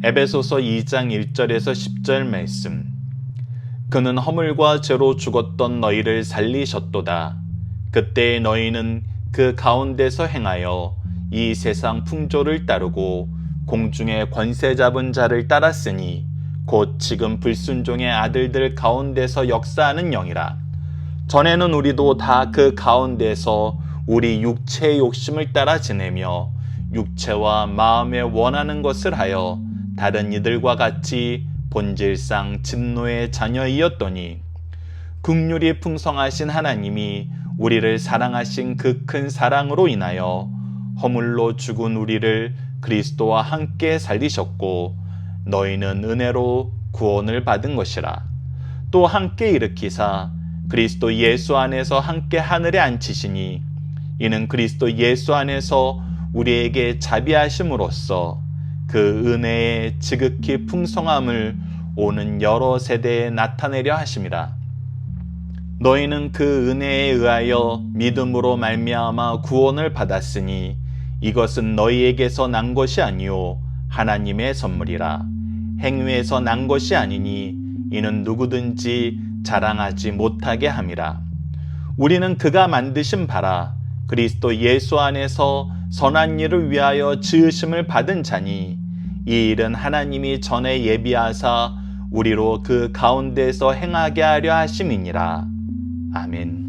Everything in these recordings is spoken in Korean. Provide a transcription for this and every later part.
에베소서 2장 1절에서 10절 말씀. 그는 허물과 죄로 죽었던 너희를 살리셨도다. 그때 너희는 그 가운데서 행하여 이 세상 풍조를 따르고 공중의 권세 잡은 자를 따랐으니 곧 지금 불순종의 아들들 가운데서 역사하는 영이라. 전에는 우리도 다 그 가운데서 우리 육체의 욕심을 따라 지내며 육체와 마음에 원하는 것을 하여 다른 이들과 같이 본질상 진노의 자녀이었더니 긍휼이 풍성하신 하나님이 우리를 사랑하신 그 큰 사랑으로 인하여 허물로 죽은 우리를 그리스도와 함께 살리셨고 너희는 은혜로 구원을 받은 것이라. 또 함께 일으키사 그리스도 예수 안에서 함께 하늘에 앉히시니 이는 그리스도 예수 안에서 우리에게 자비하심으로써 그 은혜의 지극히 풍성함을 오는 여러 세대에 나타내려 하심이라. 너희는 그 은혜에 의하여 믿음으로 말미암아 구원을 받았으니 이것은 너희에게서 난 것이 아니요 하나님의 선물이라. 행위에서 난 것이 아니니 이는 누구든지 자랑하지 못하게 함이라. 우리는 그가 만드신 바라 그리스도 예수 안에서 선한 일을 위하여 지으심을 받은 자니 이 일은 하나님이 전에 예비하사 우리로 그 가운데서 행하게 하려 하심이니라. 아멘.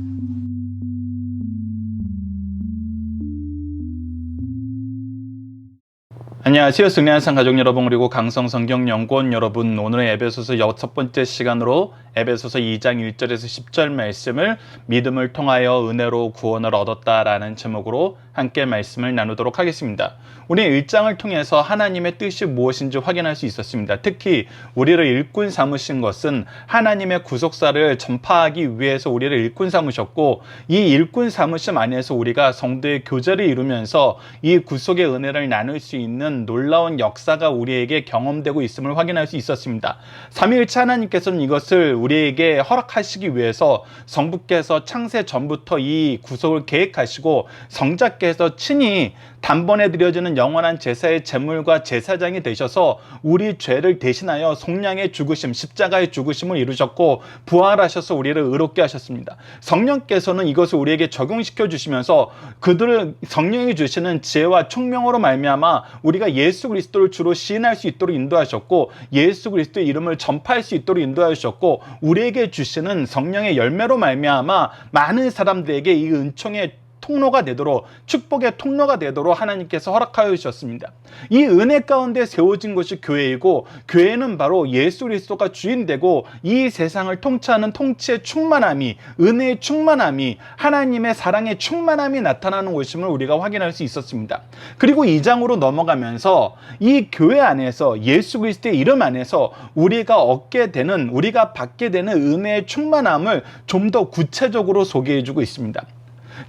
안녕하세요. 승리한산 가족 여러분, 그리고 강성 성경연구원 여러분, 오늘의 에베소서 6번째 시간으로 에베소서 2장 1절에서 10절 말씀을 믿음을 통하여 은혜로 구원을 얻었다라는 제목으로 함께 말씀을 나누도록 하겠습니다. 우리 1장을 통해서 하나님의 뜻이 무엇인지 확인할 수 있었습니다. 특히 우리를 일꾼 삼으신 것은 하나님의 구속사를 전파하기 위해서 우리를 일꾼 삼으셨고, 이 일꾼 삼으심 안에서 우리가 성도의 교제를 이루면서 이 구속의 은혜를 나눌 수 있는 놀라운 역사가 우리에게 경험되고 있음을 확인할 수 있었습니다. 삼위일체 하나님께서는 이것을 우리에게 허락하시기 위해서 성부께서 창세 전부터 이 구속을 계획하시고 성자께서 친히 단번에 드려지는 영원한 제사의 제물과 제사장이 되셔서 우리 죄를 대신하여 속량의 죽으심, 십자가의 죽으심을 이루셨고 부활하셔서 우리를 의롭게 하셨습니다. 성령께서는 이것을 우리에게 적용시켜 주시면서 그들을 성령이 주시는 지혜와 총명으로 말미암아 우리가 예수 그리스도를 주로 시인할 수 있도록 인도하셨고 예수 그리스도의 이름을 전파할 수 있도록 인도하셨고 우리에게 주시는 성령의 열매로 말미암아 많은 사람들에게 이 은총의 통로가 되도록, 축복의 통로가 되도록 하나님께서 허락하여 주셨습니다. 이 은혜 가운데 세워진 것이 교회이고, 교회는 바로 예수 그리스도가 주인되고 이 세상을 통치하는 통치의 충만함이, 은혜의 충만함이, 하나님의 사랑의 충만함이 나타나는 것임을 우리가 확인할 수 있었습니다. 그리고 2장으로 넘어가면서 이 교회 안에서, 예수 그리스도의 이름 안에서 우리가 얻게 되는, 우리가 받게 되는 은혜의 충만함을 좀 더 구체적으로 소개해 주고 있습니다.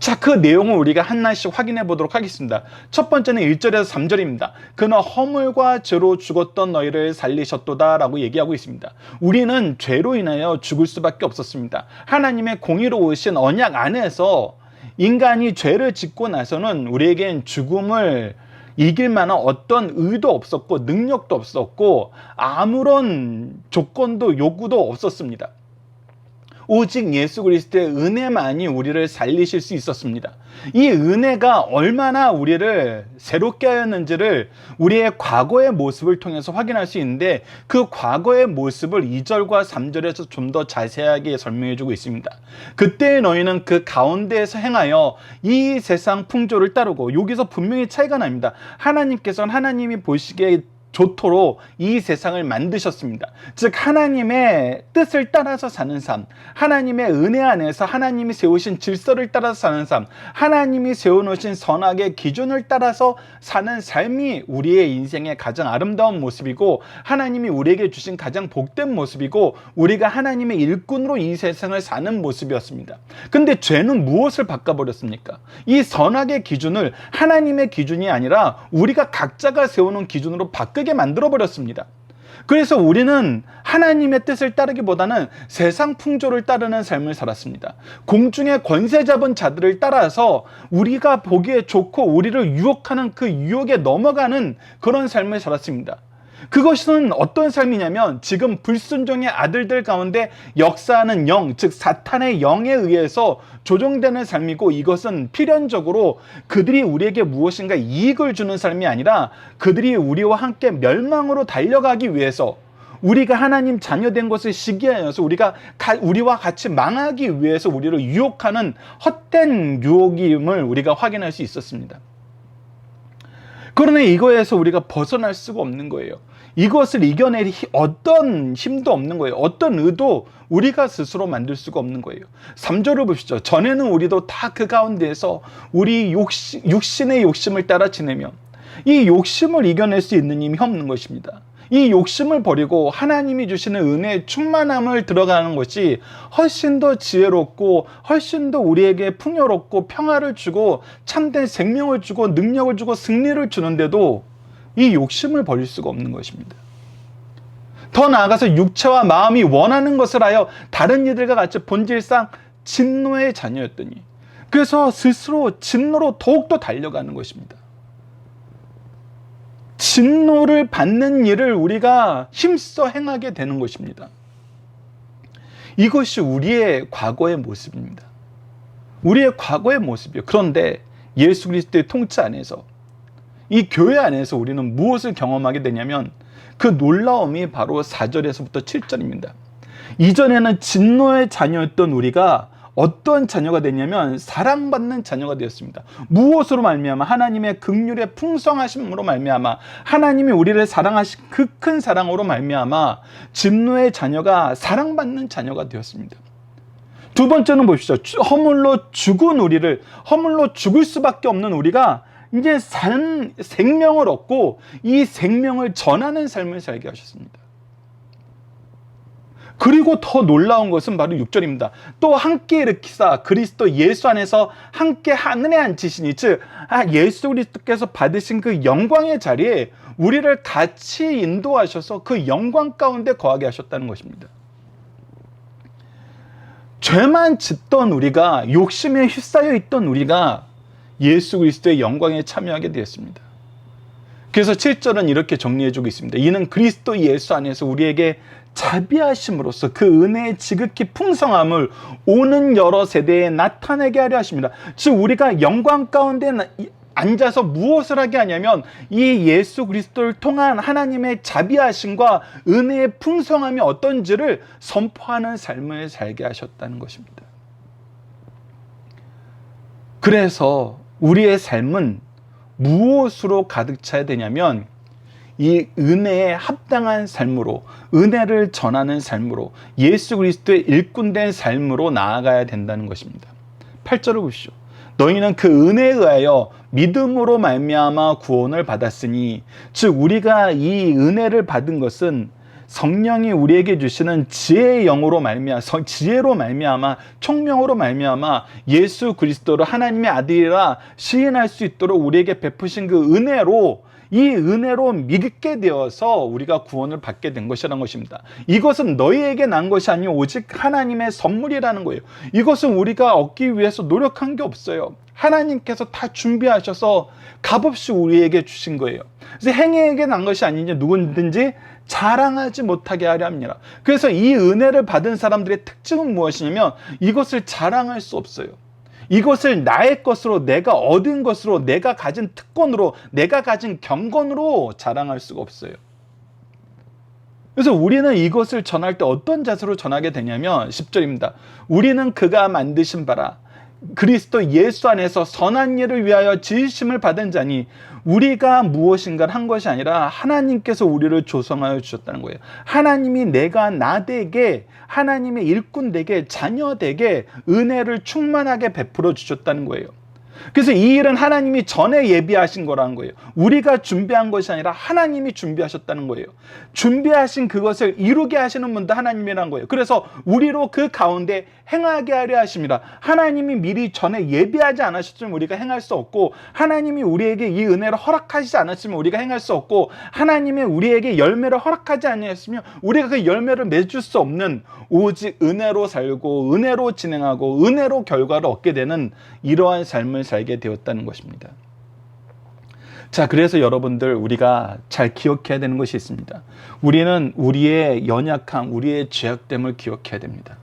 자, 그 내용을 우리가 하나씩 확인해 보도록 하겠습니다. 첫 번째는 1절에서 3절입니다. 그는 허물과 죄로 죽었던 너희를 살리셨도다 라고 얘기하고 있습니다. 우리는 죄로 인하여 죽을 수밖에 없었습니다. 하나님의 공의로우신 언약 안에서 인간이 죄를 짓고 나서는 우리에겐 죽음을 이길 만한 어떤 의도 없었고 능력도 없었고 아무런 조건도 요구도 없었습니다. 오직 예수 그리스도의 은혜만이 우리를 살리실 수 있었습니다. 이 은혜가 얼마나 우리를 새롭게 하였는지를 우리의 과거의 모습을 통해서 확인할 수 있는데, 그 과거의 모습을 2절과 3절에서 좀 더 자세하게 설명해 주고 있습니다. 그때 너희는 그 가운데에서 행하여 이 세상 풍조를 따르고, 여기서 분명히 차이가 납니다. 하나님께서는 하나님이 보시기에 좋도록 이 세상을 만드셨습니다. 즉 하나님의 뜻을 따라서 사는 삶, 하나님의 은혜 안에서 하나님이 세우신 질서를 따라서 사는 삶, 하나님이 세워놓으신 선악의 기준을 따라서 사는 삶이 우리의 인생의 가장 아름다운 모습이고, 하나님이 우리에게 주신 가장 복된 모습이고, 우리가 하나님의 일꾼으로 이 세상을 사는 모습이었습니다. 근데 죄는 무엇을 바꿔버렸습니까? 이 선악의 기준을 하나님의 기준이 아니라 우리가 각자가 세우는 기준으로 바꾸게 만들어버렸습니다. 그래서 우리는 하나님의 뜻을 따르기보다는 세상 풍조를 따르는 삶을 살았습니다. 공중의 권세 잡은 자들을 따라서 우리가 보기에 좋고 우리를 유혹하는 그 유혹에 넘어가는 그런 삶을 살았습니다. 그것은 어떤 삶이냐면 지금 불순종의 아들들 가운데 역사하는 영, 즉 사탄의 영에 의해서 조종되는 삶이고, 이것은 필연적으로 그들이 우리에게 무엇인가 이익을 주는 삶이 아니라 그들이 우리와 함께 멸망으로 달려가기 위해서, 우리가 하나님 자녀된 것을 시기하여서 우리와 같이 망하기 위해서 우리를 유혹하는 헛된 유혹임을 우리가 확인할 수 있었습니다. 그러나 이거에서 우리가 벗어날 수가 없는 거예요. 이것을 이겨낼 어떤 힘도 없는 거예요. 어떤 의도 우리가 스스로 만들 수가 없는 거예요. 3절을 보시죠. 전에는 우리도 다 그 가운데에서 우리 육신의 욕심을 따라 지내며, 이 욕심을 이겨낼 수 있는 힘이 없는 것입니다. 이 욕심을 버리고 하나님이 주시는 은혜의 충만함을 들어가는 것이 훨씬 더 지혜롭고 훨씬 더 우리에게 풍요롭고 평화를 주고 참된 생명을 주고 능력을 주고 승리를 주는데도 이 욕심을 버릴 수가 없는 것입니다. 더 나아가서 육체와 마음이 원하는 것을 하여 다른 이들과 같이 본질상 진노의 자녀였더니, 그래서 스스로 진노로 더욱더 달려가는 것입니다. 진노를 받는 일을 우리가 힘써 행하게 되는 것입니다. 이것이 우리의 과거의 모습입니다. 우리의 과거의 모습이에요. 그런데 예수 그리스도의 통치 안에서, 이 교회 안에서 우리는 무엇을 경험하게 되냐면 그 놀라움이 바로 4절에서부터 7절입니다. 이전에는 진노의 자녀였던 우리가 어떤 자녀가 됐냐면 사랑받는 자녀가 되었습니다. 무엇으로 말미암아? 하나님의 긍휼의 풍성하심으로 말미암아, 하나님이 우리를 사랑하신 그 큰 사랑으로 말미암아 진노의 자녀가 사랑받는 자녀가 되었습니다. 두 번째는 보십시오. 허물로 죽은 우리를, 허물로 죽을 수밖에 없는 우리가 이제 생명을 얻고 이 생명을 전하는 삶을 살게 하셨습니다. 그리고 더 놀라운 것은 바로 6절입니다. 또 함께 일으키사 그리스도 예수 안에서 함께 하늘에 앉히시니, 즉 예수 그리스도께서 받으신 그 영광의 자리에 우리를 같이 인도하셔서 그 영광 가운데 거하게 하셨다는 것입니다. 죄만 짓던 우리가, 욕심에 휩싸여 있던 우리가 예수 그리스도의 영광에 참여하게 되었습니다. 그래서 7절은 이렇게 정리해주고 있습니다. 이는 그리스도 예수 안에서 우리에게 자비하심으로써 그 은혜의 지극히 풍성함을 오는 여러 세대에 나타내게 하려 하십니다. 즉 우리가 영광 가운데 앉아서 무엇을 하게 하냐면 이 예수 그리스도를 통한 하나님의 자비하심과 은혜의 풍성함이 어떤지를 선포하는 삶을 살게 하셨다는 것입니다. 그래서 우리의 삶은 무엇으로 가득 차야 되냐면 이 은혜에 합당한 삶으로, 은혜를 전하는 삶으로, 예수 그리스도의 일꾼된 삶으로 나아가야 된다는 것입니다. 8절을 보시죠. 너희는 그 은혜에 의하여 믿음으로 말미암아 구원을 받았으니, 즉 우리가 이 은혜를 받은 것은 성령이 우리에게 주시는 지혜의 영으로 말미암아, 지혜로 말미암아, 총명으로 말미암아 예수 그리스도를 하나님의 아들이라 시인할 수 있도록 우리에게 베푸신 그 은혜로, 이 은혜로 믿게 되어서 우리가 구원을 받게 된 것이라는 것입니다. 이것은 너희에게 난 것이 아니요 오직 하나님의 선물이라는 거예요. 이것은 우리가 얻기 위해서 노력한 게 없어요. 하나님께서 다 준비하셔서 값없이 우리에게 주신 거예요. 그래서 행위에게 난 것이 아니니 누구든지 자랑하지 못하게 하려 합니다. 그래서 이 은혜를 받은 사람들의 특징은 무엇이냐면 이것을 자랑할 수 없어요. 이것을 나의 것으로, 내가 얻은 것으로, 내가 가진 특권으로, 내가 가진 경건으로 자랑할 수가 없어요. 그래서 우리는 이것을 전할 때 어떤 자세로 전하게 되냐면 10절입니다. 우리는 그가 만드신 바라 그리스도 예수 안에서 선한 일을 위하여 지으심을 받은 자니, 우리가 무엇인가를 한 것이 아니라 하나님께서 우리를 조성하여 주셨다는 거예요. 하나님이 내가 나되게, 하나님의 일꾼 되게, 자녀 되게 은혜를 충만하게 베풀어 주셨다는 거예요. 그래서 이 일은 하나님이 전에 예비하신 거라는 거예요. 우리가 준비한 것이 아니라 하나님이 준비하셨다는 거예요. 준비하신 그것을 이루게 하시는 분도 하나님이라는 거예요. 그래서 우리로 그 가운데 행하게 하려 하심이라. 하나님이 미리 전에 예비하지 않으셨으면 우리가 행할 수 없고, 하나님이 우리에게 이 은혜를 허락하시지 않았으면 우리가 행할 수 없고, 하나님이 우리에게 열매를 허락하지 않으셨으면 우리가 그 열매를 맺을 수 없는, 오직 은혜로 살고 은혜로 진행하고 은혜로 결과를 얻게 되는 이러한 삶을 살게 되었다는 것입니다. 자, 그래서 여러분들 우리가 잘 기억해야 되는 것이 있습니다. 우리는 우리의 연약함, 우리의 죄악됨을 기억해야 됩니다.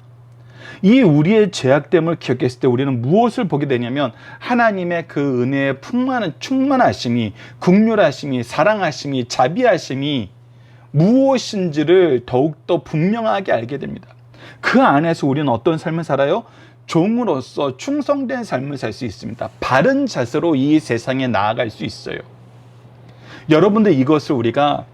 이 우리의 죄악됨을 기억했을 때 우리는 무엇을 보게 되냐면 하나님의 그 은혜의 충만하심이, 긍휼하심이, 사랑하심이, 자비하심이 무엇인지를 더욱더 분명하게 알게 됩니다. 그 안에서 우리는 어떤 삶을 살아요? 종으로서 충성된 삶을 살 수 있습니다. 바른 자세로 이 세상에 나아갈 수 있어요. 여러분들, 이것을 우리가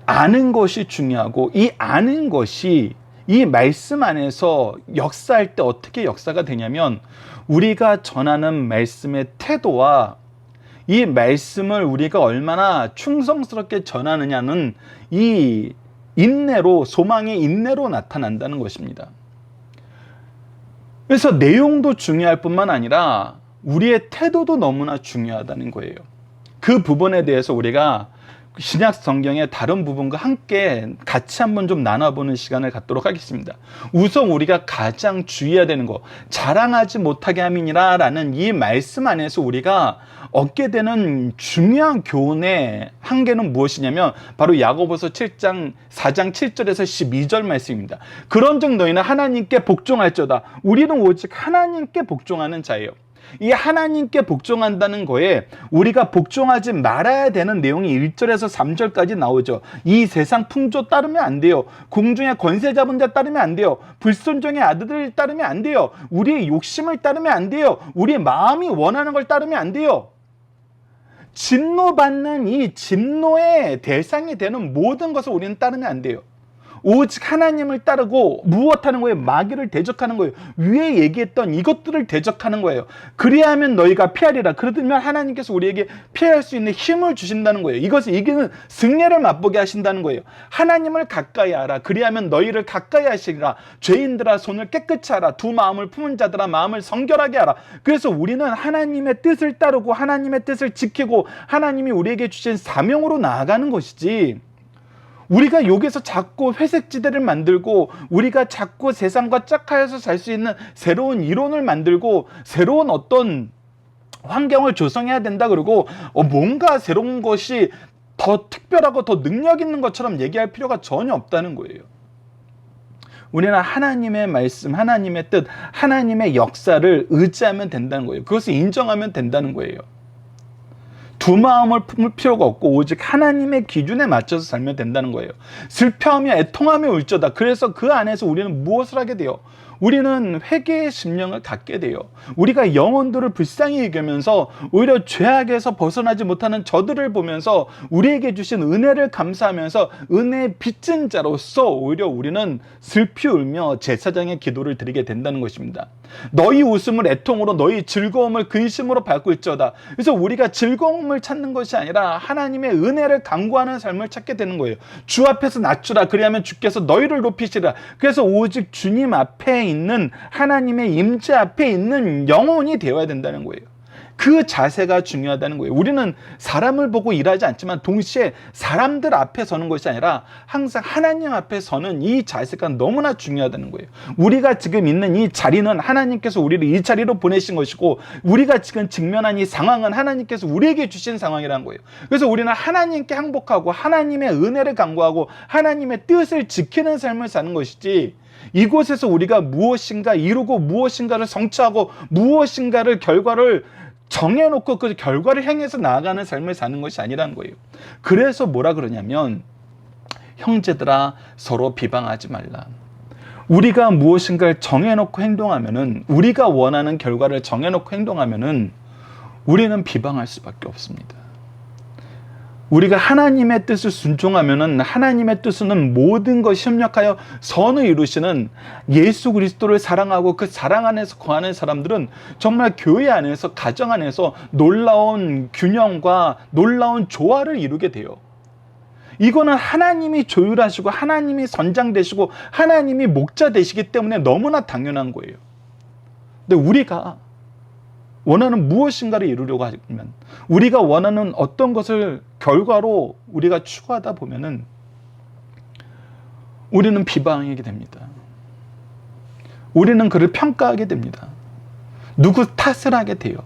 아는 것이 중요하고, 이 아는 것이 이 말씀 안에서 역사할 때 어떻게 역사가 되냐면, 우리가 전하는 말씀의 태도와 이 말씀을 우리가 얼마나 충성스럽게 전하느냐는 이 인내로, 소망의 인내로 나타난다는 것입니다. 그래서 내용도 중요할 뿐만 아니라 우리의 태도도 너무나 중요하다는 거예요. 그 부분에 대해서 우리가 신약 성경의 다른 부분과 함께 같이 한번 좀 나눠보는 시간을 갖도록 하겠습니다. 우선 우리가 가장 주의해야 되는 거, 자랑하지 못하게 함이니라 라는 이 말씀 안에서 우리가 얻게 되는 중요한 교훈의 한계는 무엇이냐면 바로 야고보서 4장 7절에서 12절 말씀입니다. 그런즉 너희는 하나님께 복종할지어다. 우리는 오직 하나님께 복종하는 자예요. 이 하나님께 복종한다는 거에 우리가 복종하지 말아야 되는 내용이 1절에서 3절까지 나오죠. 이 세상 풍조 따르면 안 돼요. 공중의 권세 잡은 자 따르면 안 돼요. 불순종의 아들들 따르면 안 돼요. 우리의 욕심을 따르면 안 돼요. 우리의 마음이 원하는 걸 따르면 안 돼요. 진노받는 이 진노의 대상이 되는 모든 것을 우리는 따르면 안 돼요. 오직 하나님을 따르고 무엇하는 거예요? 마귀를 대적하는 거예요. 위에 얘기했던 이것들을 대적하는 거예요. 그리하면 너희가 피하리라. 그러면 하나님께서 우리에게 피할 수 있는 힘을 주신다는 거예요. 이것을 이기는 승리를 맛보게 하신다는 거예요. 하나님을 가까이 하라. 그리하면 너희를 가까이 하시리라. 죄인들아 손을 깨끗이 하라. 두 마음을 품은 자들아 마음을 성결하게 하라. 그래서 우리는 하나님의 뜻을 따르고 하나님의 뜻을 지키고 하나님이 우리에게 주신 사명으로 나아가는 것이지, 우리가 여기서 자꾸 회색지대를 만들고 우리가 자꾸 세상과 짝하여서 살 수 있는 새로운 이론을 만들고 새로운 어떤 환경을 조성해야 된다 그러고 뭔가 새로운 것이 더 특별하고 더 능력 있는 것처럼 얘기할 필요가 전혀 없다는 거예요. 우리는 하나님의 말씀, 하나님의 뜻, 하나님의 역사를 의지하면 된다는 거예요. 그것을 인정하면 된다는 거예요. 두 마음을 품을 필요가 없고 오직 하나님의 기준에 맞춰서 살면 된다는 거예요. 슬퍼하며 애통하며 울저다. 그래서 그 안에서 우리는 무엇을 하게 돼요? 우리는 회개의 심령을 갖게 돼요. 우리가 영혼들을 불쌍히 여기면서 오히려 죄악에서 벗어나지 못하는 저들을 보면서 우리에게 주신 은혜를 감사하면서 은혜의 빚진 자로서 오히려 우리는 슬피 울며 제사장의 기도를 드리게 된다는 것입니다. 너희 웃음을 애통으로 너희 즐거움을 근심으로 바꿀지어다. 그래서 우리가 즐거움을 찾는 것이 아니라 하나님의 은혜를 간구하는 삶을 찾게 되는 거예요. 주 앞에서 낮추라. 그리하면 주께서 너희를 높이시라. 그래서 오직 주님 앞에 있는 하나님의 임재 앞에 있는 영혼이 되어야 된다는 거예요. 그 자세가 중요하다는 거예요. 우리는 사람을 보고 일하지 않지만 동시에 사람들 앞에 서는 것이 아니라 항상 하나님 앞에 서는 이 자세가 너무나 중요하다는 거예요. 우리가 지금 있는 이 자리는 하나님께서 우리를 이 자리로 보내신 것이고 우리가 지금 직면한 이 상황은 하나님께서 우리에게 주신 상황이라는 거예요. 그래서 우리는 하나님께 항복하고 하나님의 은혜를 간구하고 하나님의 뜻을 지키는 삶을 사는 것이지, 이곳에서 우리가 무엇인가 이루고 무엇인가를 성취하고 무엇인가를 결과를 정해놓고 그 결과를 향해서 나아가는 삶을 사는 것이 아니라는 거예요. 그래서 뭐라 그러냐면, 형제들아 서로 비방하지 말라. 우리가 무엇인가를 정해놓고 행동하면은, 우리가 원하는 결과를 정해놓고 행동하면은 우리는 비방할 수밖에 없습니다. 우리가 하나님의 뜻을 순종하면은 하나님의 뜻은 모든 것이 협력하여 선을 이루시는 예수 그리스도를 사랑하고 그 사랑 안에서 거하는 사람들은 정말 교회 안에서, 가정 안에서 놀라운 균형과 놀라운 조화를 이루게 돼요. 이거는 하나님이 조율하시고 하나님이 선장되시고 하나님이 목자 되시기 때문에 너무나 당연한 거예요. 근데 우리가 원하는 무엇인가를 이루려고 하면, 우리가 원하는 어떤 것을 결과로 우리가 추구하다 보면은 우리는 비방하게 됩니다. 우리는 그를 평가하게 됩니다. 누구 탓을 하게 돼요.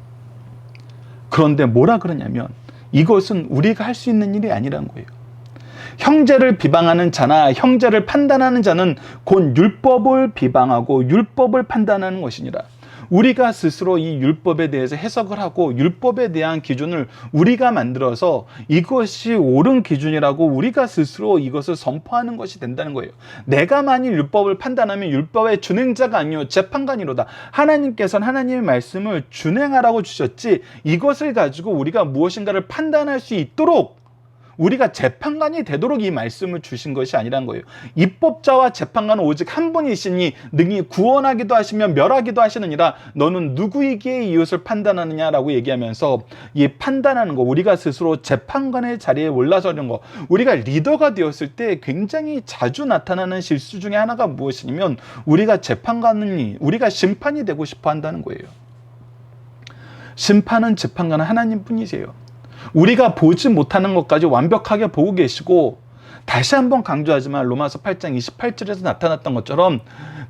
그런데 뭐라 그러냐면 이것은 우리가 할 수 있는 일이 아니란 거예요. 형제를 비방하는 자나 형제를 판단하는 자는 곧 율법을 비방하고 율법을 판단하는 것이니라. 우리가 스스로 이 율법에 대해서 해석을 하고 율법에 대한 기준을 우리가 만들어서 이것이 옳은 기준이라고 우리가 스스로 이것을 선포하는 것이 된다는 거예요. 내가 만일 율법을 판단하면 율법의 준행자가 아니요 재판관이로다. 하나님께서는 하나님의 말씀을 준행하라고 주셨지 이것을 가지고 우리가 무엇인가를 판단할 수 있도록 우리가 재판관이 되도록 이 말씀을 주신 것이 아니란 거예요. 입법자와 재판관은 오직 한 분이시니 능히 구원하기도 하시며 멸하기도 하시느니라. 너는 누구에게 이웃을 판단하느냐라고 얘기하면서 이 판단하는 거, 우리가 스스로 재판관의 자리에 올라서는 거, 우리가 리더가 되었을 때 굉장히 자주 나타나는 실수 중에 하나가 무엇이냐면 우리가 우리가 심판이 되고 싶어 한다는 거예요. 심판은 재판관은 하나님 뿐이세요. 우리가 보지 못하는 것까지 완벽하게 보고 계시고, 다시 한번 강조하지만 로마서 8장 28절에서 나타났던 것처럼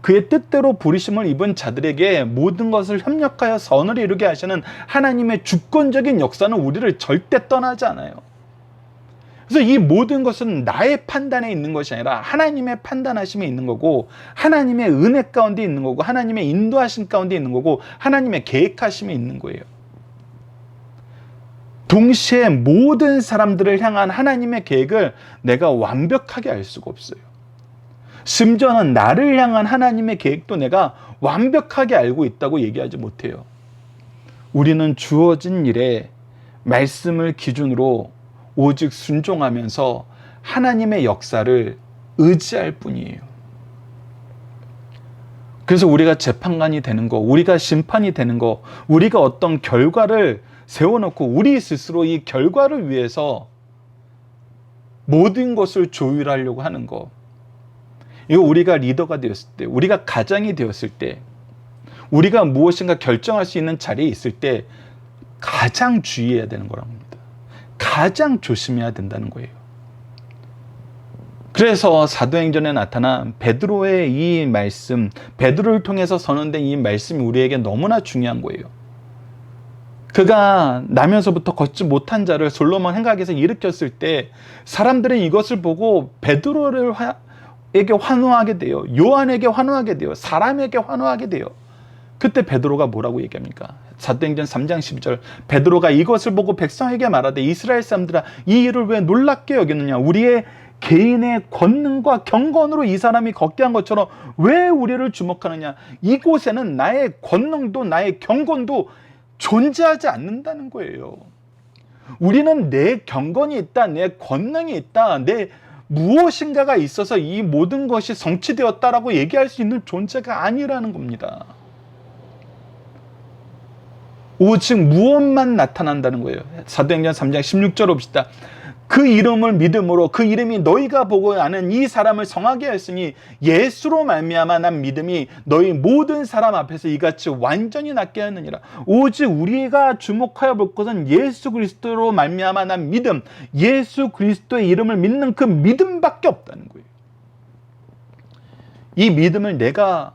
그의 뜻대로 부르심을 입은 자들에게 모든 것을 협력하여 선을 이루게 하시는 하나님의 주권적인 역사는 우리를 절대 떠나지 않아요. 그래서 이 모든 것은 나의 판단에 있는 것이 아니라 하나님의 판단하심에 있는 거고, 하나님의 은혜 가운데 있는 거고, 하나님의 인도하심 가운데 있는 거고, 하나님의 계획하심에 있는 거예요. 동시에 모든 사람들을 향한 하나님의 계획을 내가 완벽하게 알 수가 없어요. 심지어는 나를 향한 하나님의 계획도 내가 완벽하게 알고 있다고 얘기하지 못해요. 우리는 주어진 일에 말씀을 기준으로 오직 순종하면서 하나님의 역사를 의지할 뿐이에요. 그래서 우리가 재판관이 되는 거, 우리가 심판이 되는 거, 우리가 어떤 결과를 세워놓고 우리 스스로 이 결과를 위해서 모든 것을 조율하려고 하는 거, 이거 우리가 리더가 되었을 때, 우리가 가장이 되었을 때, 우리가 무엇인가 결정할 수 있는 자리에 있을 때 가장 주의해야 되는 거랍니다. 가장 조심해야 된다는 거예요. 그래서 사도행전에 나타난 베드로의 이 말씀, 베드로를 통해서 선언된 이 말씀이 우리에게 너무나 중요한 거예요. 그가 나면서부터 걷지 못한 자를 솔로몬 행각에서 일으켰을 때 사람들은 이것을 보고 베드로에게 환호하게 돼요. 요한에게 환호하게 돼요. 사람에게 환호하게 돼요. 그때 베드로가 뭐라고 얘기합니까? 사도행전 3장 12절, 베드로가 이것을 보고 백성에게 말하되 이스라엘 사람들아, 이 일을 왜 놀랍게 여기느냐? 우리의 개인의 권능과 경건으로 이 사람이 걷게 한 것처럼 왜 우리를 주목하느냐? 이곳에는 나의 권능도 나의 경건도 존재하지 않는다는 거예요. 우리는 내 경건이 있다, 내 권능이 있다, 내 무엇인가가 있어서 이 모든 것이 성취되었다라고 얘기할 수 있는 존재가 아니라는 겁니다. 오직 무엇만 나타난다는 거예요. 사도행전 3장 16절 봅시다. 그 이름을 믿음으로, 그 이름이 너희가 보고 아는 이 사람을 성하게 하였으니 예수로 말미암아 난 믿음이 너희 모든 사람 앞에서 이같이 완전히 낫게 하느니라. 오직 우리가 주목하여 볼 것은 예수 그리스도로 말미암아 난 믿음, 예수 그리스도의 이름을 믿는 그 믿음밖에 없다는 거예요. 이 믿음을 내가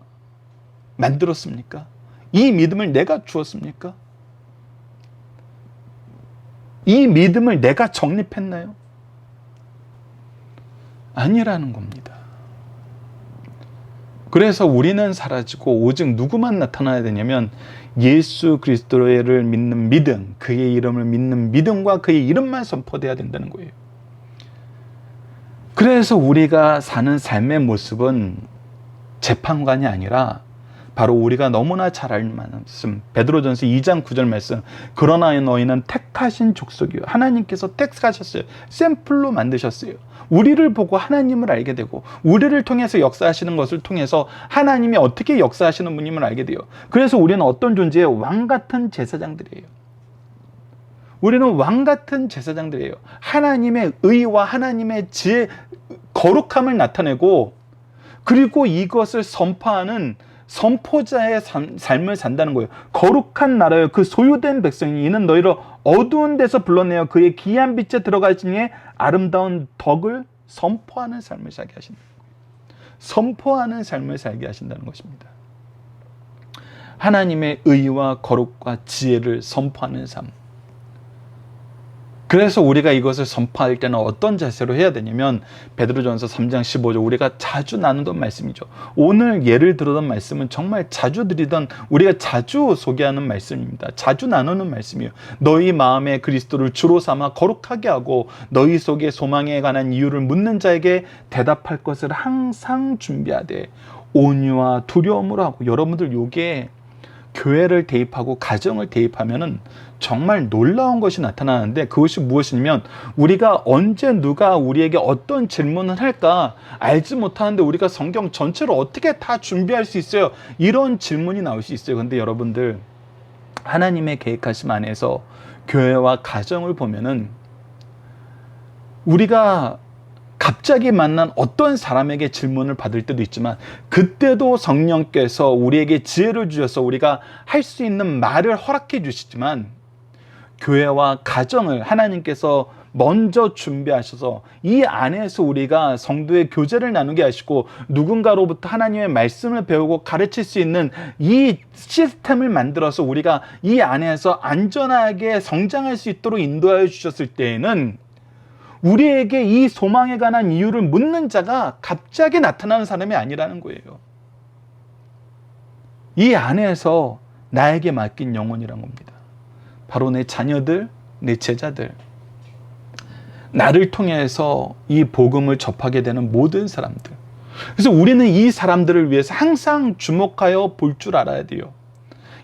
만들었습니까? 이 믿음을 내가 주었습니까? 이 믿음을 내가 정립했나요? 아니라는 겁니다. 그래서 우리는 사라지고 오직 누구만 나타나야 되냐면 예수 그리스도를 믿는 믿음, 그의 이름을 믿는 믿음과 그의 이름만 선포돼야 된다는 거예요. 그래서 우리가 사는 삶의 모습은 재판관이 아니라 바로 우리가 너무나 잘 알 말씀, 베드로전서 2장 9절 말씀, 그러나 너희는 택하신 족속이요, 하나님께서 택하셨어요. 샘플로 만드셨어요. 우리를 보고 하나님을 알게 되고 우리를 통해서 역사하시는 것을 통해서 하나님이 어떻게 역사하시는 분임을 알게 돼요. 그래서 우리는 어떤 존재예요? 왕같은 제사장들이에요. 우리는 왕같은 제사장들이에요. 하나님의 의와 하나님의 지혜, 거룩함을 나타내고 그리고 이것을 선포하는 선포자의 삶을 산다는 거예요. 거룩한 나라여, 그 소유된 백성이, 이는 너희를 어두운 데서 불러내어 그의 기이한 빛에 들어가시니 아름다운 덕을 선포하는 삶을 살게 하신다. 선포하는 삶을 살게 하신다는 것입니다. 하나님의 의와 거룩과 지혜를 선포하는 삶. 그래서 우리가 이것을 선포할 때는 어떤 자세로 해야 되냐면 베드로전서 3장 15절 우리가 자주 나누던 말씀이죠. 오늘 예를 들었던 말씀은 정말 자주 드리던 우리가 자주 소개하는 말씀입니다. 자주 나누는 말씀이에요. 너희 마음에 그리스도를 주로 삼아 거룩하게 하고 너희 속에 소망에 관한 이유를 묻는 자에게 대답할 것을 항상 준비하되 온유와 두려움으로 하고. 여러분들 요게 교회를 대입하고 가정을 대입하면은 정말 놀라운 것이 나타나는데, 그것이 무엇이냐면 우리가 언제 누가 우리에게 어떤 질문을 할까 알지 못하는데 우리가 성경 전체를 어떻게 다 준비할 수 있어요? 이런 질문이 나올 수 있어요. 근데 여러분들, 하나님의 계획하심 안에서 교회와 가정을 보면은 우리가 갑자기 만난 어떤 사람에게 질문을 받을 때도 있지만 그때도 성령께서 우리에게 지혜를 주셔서 우리가 할 수 있는 말을 허락해 주시지만, 교회와 가정을 하나님께서 먼저 준비하셔서 이 안에서 우리가 성도의 교제를 나누게 하시고 누군가로부터 하나님의 말씀을 배우고 가르칠 수 있는 이 시스템을 만들어서 우리가 이 안에서 안전하게 성장할 수 있도록 인도하여 주셨을 때에는 우리에게 이 소망에 관한 이유를 묻는 자가 갑자기 나타나는 사람이 아니라는 거예요. 이 안에서 나에게 맡긴 영혼이란 겁니다. 바로 내 자녀들, 내 제자들, 나를 통해서 이 복음을 접하게 되는 모든 사람들. 그래서 우리는 이 사람들을 위해서 항상 주목하여 볼 줄 알아야 돼요.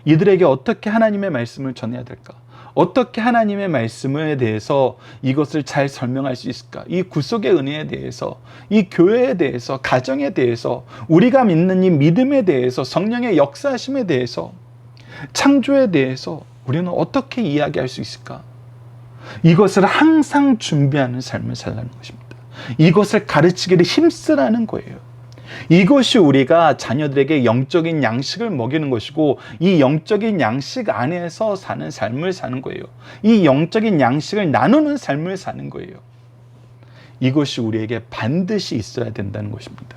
이들에게 어떻게 하나님의 말씀을 전해야 될까? 어떻게 하나님의 말씀에 대해서 이것을 잘 설명할 수 있을까? 이 구속의 은혜에 대해서, 이 교회에 대해서, 가정에 대해서, 우리가 믿는 이 믿음에 대해서, 성령의 역사하심에 대해서, 창조에 대해서 우리는 어떻게 이야기할 수 있을까? 이것을 항상 준비하는 삶을 살라는 것입니다. 이것을 가르치기를 힘쓰라는 거예요. 이것이 우리가 자녀들에게 영적인 양식을 먹이는 것이고, 이 영적인 양식 안에서 사는 삶을 사는 거예요. 이 영적인 양식을 나누는 삶을 사는 거예요. 이것이 우리에게 반드시 있어야 된다는 것입니다.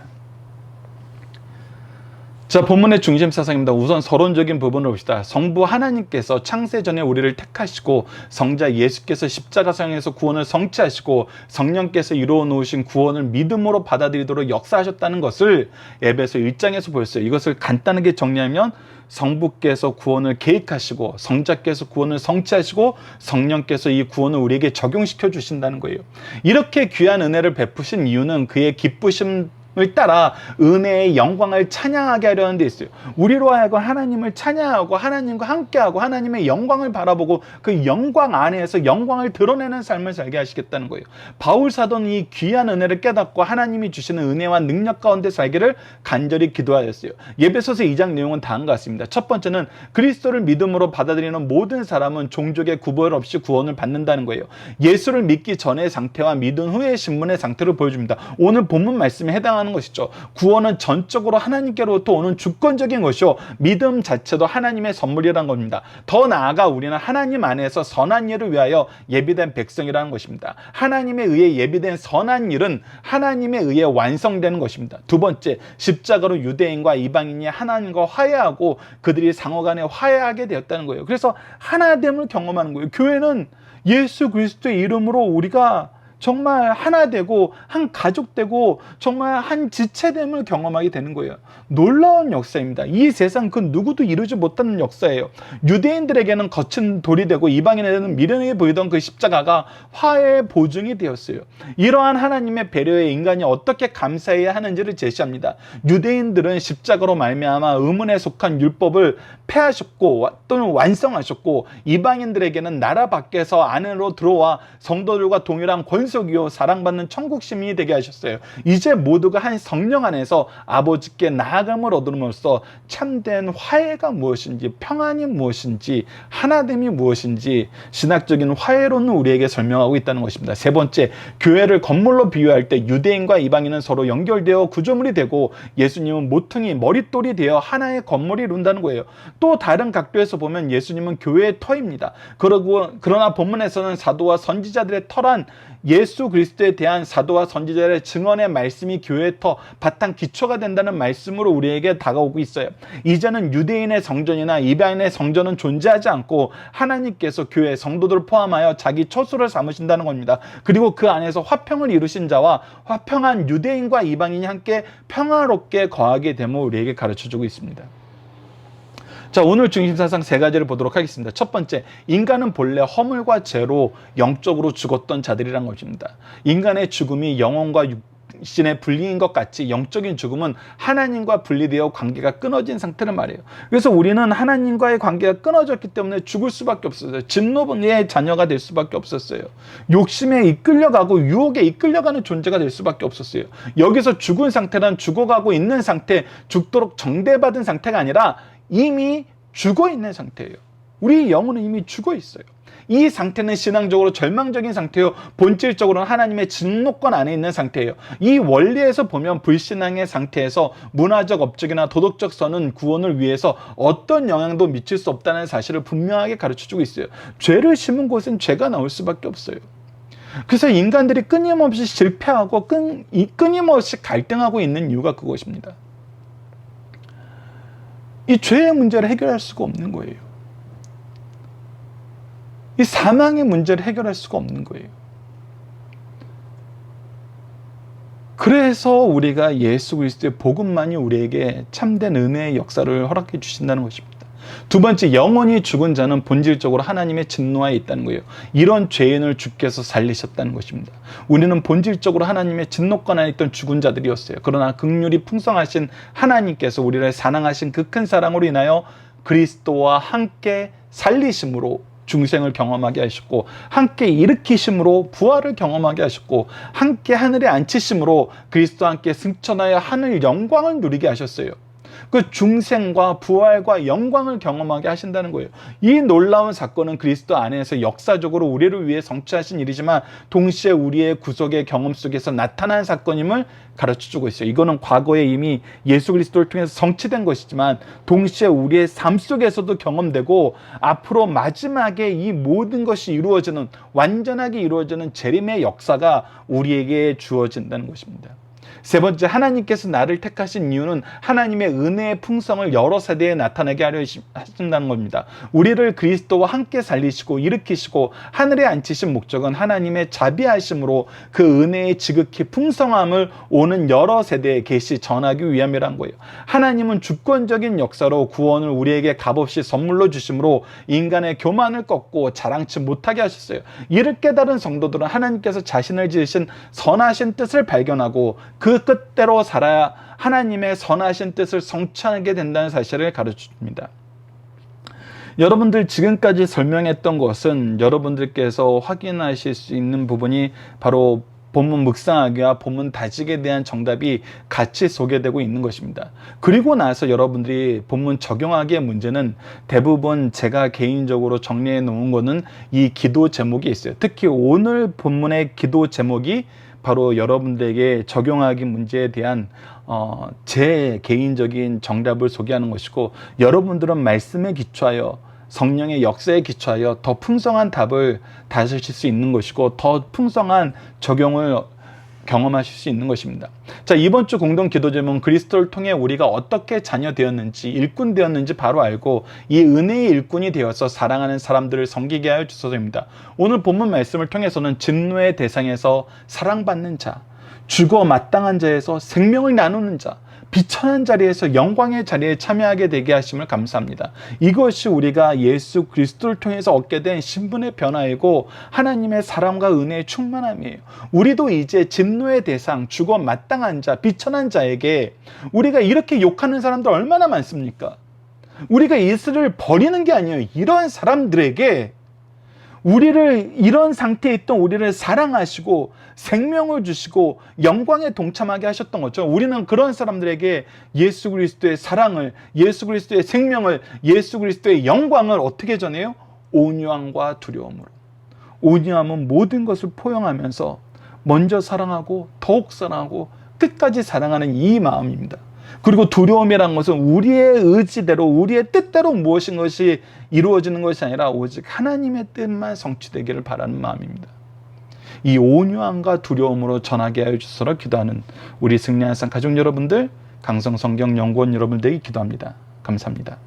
자, 본문의 중심 사상입니다. 우선 서론적인 부분을 봅시다. 성부 하나님께서 창세 전에 우리를 택하시고 성자 예수께서 십자가상에서 구원을 성취하시고 성령께서 이루어 놓으신 구원을 믿음으로 받아들이도록 역사하셨다는 것을 에베소 1장에서 보였어요. 이것을 간단하게 정리하면 성부께서 구원을 계획하시고 성자께서 구원을 성취하시고 성령께서 이 구원을 우리에게 적용시켜 주신다는 거예요. 이렇게 귀한 은혜를 베푸신 이유는 그의 기쁘심 을 따라 은혜의 영광을 찬양하게 하려는 데 있어요. 우리로 하여금 하나님을 찬양하고 하나님과 함께하고 하나님의 영광을 바라보고 그 영광 안에서 영광을 드러내는 삶을 살게 하시겠다는 거예요. 바울 사도는 이 귀한 은혜를 깨닫고 하나님이 주시는 은혜와 능력 가운데 살기를 간절히 기도하였어요. 에베소서 2장 내용은 다음과 같습니다. 첫 번째는 그리스도를 믿음으로 받아들이는 모든 사람은 종족의 구별 없이 구원을 받는다는 거예요. 예수를 믿기 전의 상태와 믿은 후의 신분의 상태를 보여줍니다. 오늘 본문 말씀에 해당하는 것이죠. 구원은 전적으로 하나님께로부터 오는 주권적인 것이요, 믿음 자체도 하나님의 선물이라는 겁니다. 더 나아가 우리는 하나님 안에서 선한 일을 위하여 예비된 백성이라는 것입니다. 하나님에 의해 예비된 선한 일은 하나님에 의해 완성되는 것입니다. 두 번째, 십자가로 유대인과 이방인이 하나님과 화해하고 그들이 상호간에 화해하게 되었다는 거예요. 그래서 하나됨을 경험하는 거예요. 교회는 예수 그리스도의 이름으로 우리가 정말 하나 되고 한 가족 되고 정말 한 지체됨을 경험하게 되는 거예요. 놀라운 역사입니다. 이 세상 그 누구도 이루지 못하는 역사예요. 유대인들에게는 거친 돌이 되고 이방인에게는 미련하게 보이던 그 십자가가 화해의 보증이 되었어요. 이러한 하나님의 배려에 인간이 어떻게 감사해야 하는지를 제시합니다. 유대인들은 십자가로 말미암아 의문에 속한 율법을 폐하셨고 또는 완성하셨고, 이방인들에게는 나라 밖에서 안으로 들어와 성도들과 동일한 권속이요 사랑받는 천국 시민이 되게 하셨어요. 이제 모두가 한 성령 안에서 아버지께 나아감을 얻음으로써 참된 화해가 무엇인지, 평안이 무엇인지, 하나됨이 무엇인지 신학적인 화해론은 우리에게 설명하고 있다는 것입니다. 세 번째, 교회를 건물로 비유할 때 유대인과 이방인은 서로 연결되어 구조물이 되고 예수님은 모퉁이, 머릿돌이 되어 하나의 건물이 이룬다는 거예요. 또 다른 각도에서 보면 예수님은 교회의 터입니다. 그러나 본문에서는 사도와 선지자들의 터란 예수 그리스도에 대한 사도와 선지자의 증언의 말씀이 교회의 터 바탕 기초가 된다는 말씀으로 우리에게 다가오고 있어요. 이제는 유대인의 성전이나 이방인의 성전은 존재하지 않고 하나님께서 교회 성도들을 포함하여 자기 처소를 삼으신다는 겁니다. 그리고 그 안에서 화평을 이루신 자와 화평한 유대인과 이방인이 함께 평화롭게 거하게 됨을 우리에게 가르쳐주고 있습니다. 자, 오늘 중심사상 세 가지를 보도록 하겠습니다. 첫 번째, 인간은 본래 허물과 죄로 영적으로 죽었던 자들이란 것입니다. 인간의 죽음이 영혼과 육신의 분리인 것 같이 영적인 죽음은 하나님과 분리되어 관계가 끊어진 상태를 말해요. 그래서 우리는 하나님과의 관계가 끊어졌기 때문에 죽을 수밖에 없었어요. 진노의 자녀가 될 수밖에 없었어요. 욕심에 이끌려가고 유혹에 이끌려가는 존재가 될 수밖에 없었어요. 여기서 죽은 상태란 죽어가고 있는 상태, 죽도록 정죄받은 상태가 아니라 이미 죽어 있는 상태예요. 우리 영혼은 이미 죽어 있어요. 이 상태는 신앙적으로 절망적인 상태요. 본질적으로는 하나님의 진노권 안에 있는 상태예요. 이 원리에서 보면 불신앙의 상태에서 문화적 업적이나 도덕적 선은 구원을 위해서 어떤 영향도 미칠 수 없다는 사실을 분명하게 가르쳐주고 있어요. 죄를 심은 곳은 죄가 나올 수밖에 없어요. 그래서 인간들이 끊임없이 실패하고 끊임없이 갈등하고 있는 이유가 그것입니다. 이 죄의 문제를 해결할 수가 없는 거예요. 이 사망의 문제를 해결할 수가 없는 거예요. 그래서 우리가 예수 그리스도의 복음만이 우리에게 참된 은혜의 역사를 허락해 주신다는 것입니다. 두 번째, 영원히 죽은 자는 본질적으로 하나님의 진노하에 있다는 거예요. 이런 죄인을 주께서 살리셨다는 것입니다. 우리는 본질적으로 하나님의 진노권 안에 있던 죽은 자들이었어요. 그러나 긍휼이 풍성하신 하나님께서 우리를 사랑하신 그 큰 사랑으로 인하여 그리스도와 함께 살리심으로 중생을 경험하게 하셨고, 함께 일으키심으로 부활을 경험하게 하셨고, 함께 하늘에 앉히심으로 그리스도와 함께 승천하여 하늘 영광을 누리게 하셨어요. 그 중생과 부활과 영광을 경험하게 하신다는 거예요. 이 놀라운 사건은 그리스도 안에서 역사적으로 우리를 위해 성취하신 일이지만 동시에 우리의 구속의 경험 속에서 나타난 사건임을 가르쳐주고 있어요. 이거는 과거에 이미 예수 그리스도를 통해서 성취된 것이지만 동시에 우리의 삶 속에서도 경험되고 앞으로 마지막에 이 모든 것이 이루어지는, 완전하게 이루어지는 재림의 역사가 우리에게 주어진다는 것입니다. 세 번째, 하나님께서 나를 택하신 이유는 하나님의 은혜의 풍성을 여러 세대에 나타내게 하려 하신다는 겁니다. 우리를 그리스도와 함께 살리시고 일으키시고 하늘에 앉히신 목적은 하나님의 자비하심으로 그 은혜의 지극히 풍성함을 오는 여러 세대에 계시 전하기 위함이란 거예요. 하나님은 주권적인 역사로 구원을 우리에게 값없이 선물로 주심으로 인간의 교만을 꺾고 자랑치 못하게 하셨어요. 이를 깨달은 성도들은 하나님께서 자신을 지으신 선하신 뜻을 발견하고 그 뜻대로 살아야 하나님의 선하신 뜻을 성취하게 된다는 사실을 가르쳐줍니다. 여러분들, 지금까지 설명했던 것은 여러분들께서 확인하실 수 있는 부분이 바로 본문 묵상하기와 본문 다지기에 대한 정답이 같이 소개되고 있는 것입니다. 그리고 나서 여러분들이 본문 적용하기의 문제는 대부분 제가 개인적으로 정리해 놓은 거는 이 기도 제목이 있어요. 특히 오늘 본문의 기도 제목이 바로 여러분들에게 적용하기 문제에 대한 제 개인적인 정답을 소개하는 것이고, 여러분들은 말씀에 기초하여 성령의 역사에 기초하여 더 풍성한 답을 다루실 수 있는 것이고 더 풍성한 적용을 경험하실 수 있는 것입니다. 자, 이번 주 공동 기도 제목은 그리스도를 통해 우리가 어떻게 자녀 되었는지, 일꾼 되었는지 바로 알고 이 은혜의 일꾼이 되어서 사랑하는 사람들을 섬기게 하여 주소서입니다. 오늘 본문 말씀을 통해서는 진노의 대상에서 사랑받는 자, 죽어 마땅한 자에서 생명을 나누는 자, 비천한 자리에서 영광의 자리에 참여하게 되게 하심을 감사합니다. 이것이 우리가 예수 그리스도를 통해서 얻게 된 신분의 변화이고 하나님의 사랑과 은혜의 충만함이에요. 우리도 이제 진노의 대상, 죽어 마땅한 자, 비천한 자에게, 우리가 이렇게 욕하는 사람들 얼마나 많습니까? 우리가 이스를 버리는 게 아니에요. 이런 사람들에게 우리를, 이런 상태에 있던 우리를 사랑하시고 생명을 주시고 영광에 동참하게 하셨던 거죠. 우리는 그런 사람들에게 예수 그리스도의 사랑을, 예수 그리스도의 생명을, 예수 그리스도의 영광을 어떻게 전해요? 온유함과 두려움으로. 온유함은 모든 것을 포용하면서 먼저 사랑하고 더욱 사랑하고 끝까지 사랑하는 이 마음입니다. 그리고 두려움이라는 것은 우리의 의지대로, 우리의 뜻대로 무엇인 것이 이루어지는 것이 아니라 오직 하나님의 뜻만 성취되기를 바라는 마음입니다. 이 온유함과 두려움으로 전하게 하여 주소서 기도하는 우리 승리한 상 가족 여러분들, 강성성경연구원 여러분들에게 기도합니다. 감사합니다.